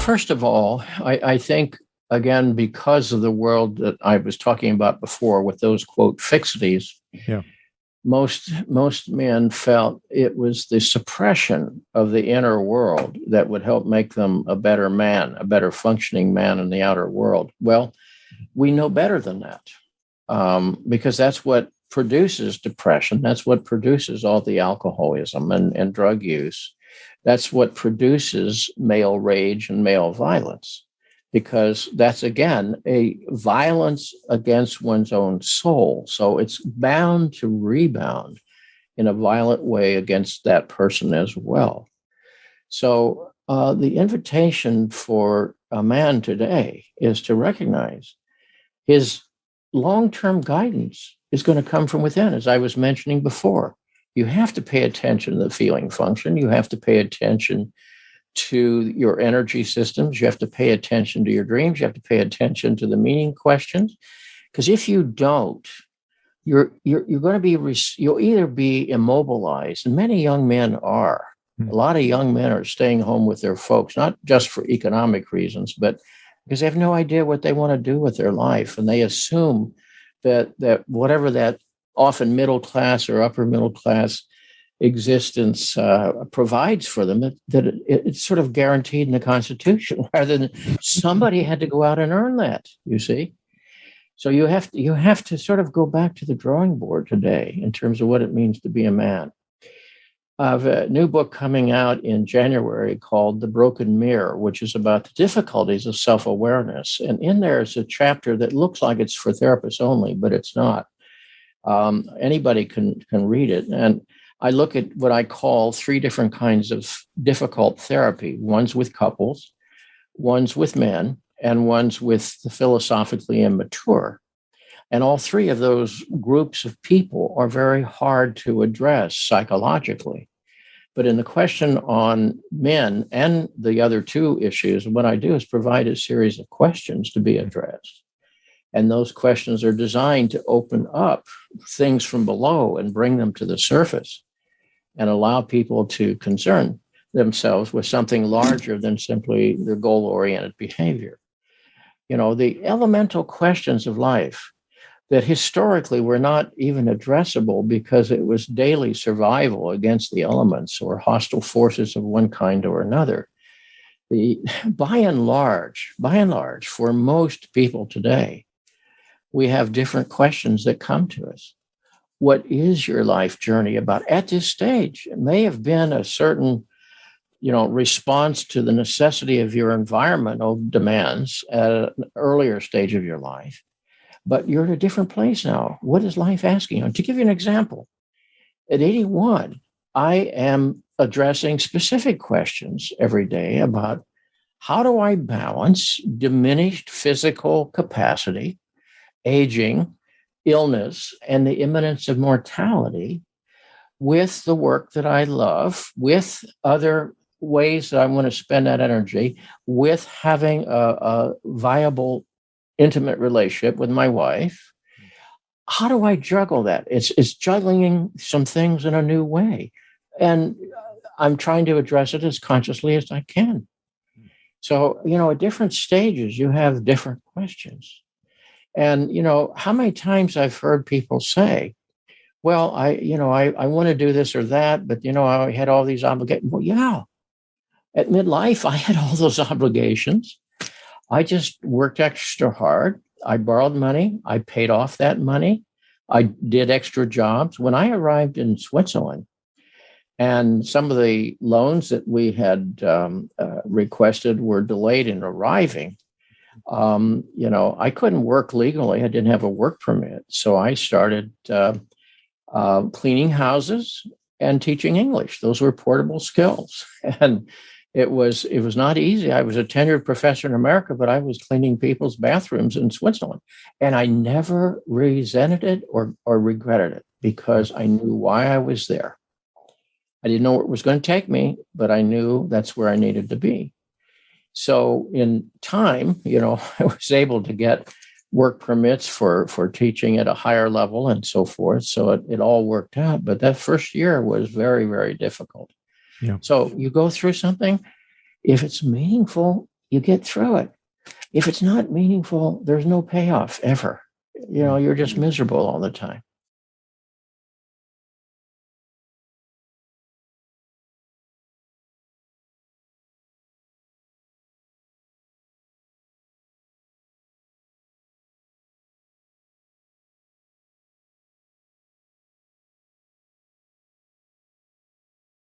first of all, I think, again, because of the world that I was talking about before with those, quote, fixities, Yeah. most men felt it was the suppression of the inner world that would help make them a better man, a better functioning man in the outer world. Well, we know better than that, because that's what produces depression. That's what produces all the alcoholism and drug use. That's what produces male rage and male violence, because that's, again, a violence against one's own soul. So it's bound to rebound in a violent way against that person as well. So the invitation for a man today is to recognize his long-term guidance is going to come from within, as I was mentioning before. You have to pay attention to the feeling function. You have to pay attention to your energy systems. You have to pay attention to your dreams. You have to pay attention to the meaning questions. Because if you don't, you're going to be, you'll either be immobilized, and many young men are. A lot of young men are staying home with their folks, not just for economic reasons, but because they have no idea what they want to do with their life. And they assume that whatever that often middle class or upper middle class existence provides for them, that it's sort of guaranteed in the Constitution, rather than somebody had to go out and earn that, you see. So you have to sort of go back to the drawing board today in terms of what it means to be a man. I have a new book coming out in January called The Broken Mirror, which is about the difficulties of self-awareness. And in there is a chapter that looks like it's for therapists only, but it's not. Anybody can read it. And I look at what I call 3 different kinds of difficult therapy. One's with couples, one's with men, and one's with the philosophically immature. And all 3 of those groups of people are very hard to address psychologically. But in the question on men and the other 2 issues, what I do is provide a series of questions to be addressed. And those questions are designed to open up things from below and bring them to the surface and allow people to concern themselves with something larger than simply their goal-oriented behavior. You know, the elemental questions of life that historically were not even addressable because it was daily survival against the elements or hostile forces of one kind or another. By and large, for most people today, we have different questions that come to us. What is your life journey about at this stage? It may have been a certain, response to the necessity of your environmental demands at an earlier stage of your life. But you're in a different place now. What is life asking you? To give you an example, at 81, I am addressing specific questions every day about how do I balance diminished physical capacity, aging, illness, and the imminence of mortality with the work that I love, with other ways that I want to spend that energy, with having a viable intimate relationship with my wife. How do I juggle that? It's juggling some things in a new way. And I'm trying to address it as consciously as I can. So, at different stages, you have different questions. And, how many times I've heard people say, well, I want to do this or that, but, I had all these obligations. Well, yeah, at midlife, I had all those obligations. I just worked extra hard. I borrowed money. I paid off that money. I did extra jobs. When I arrived in Switzerland, and some of the loans that we had requested were delayed in arriving, I couldn't work legally. I didn't have a work permit. So I started cleaning houses and teaching English. Those were portable skills. And it was not easy. I was a tenured professor in America, but I was cleaning people's bathrooms in Switzerland. And I never resented it or regretted it because I knew why I was there. I didn't know where it was going to take me, but I knew that's where I needed to be. So in time, I was able to get work permits for teaching at a higher level and so forth. So it all worked out. But that first year was very, very difficult. Yeah. So you go through something, if it's meaningful, you get through it. If it's not meaningful, there's no payoff ever. You're just miserable all the time.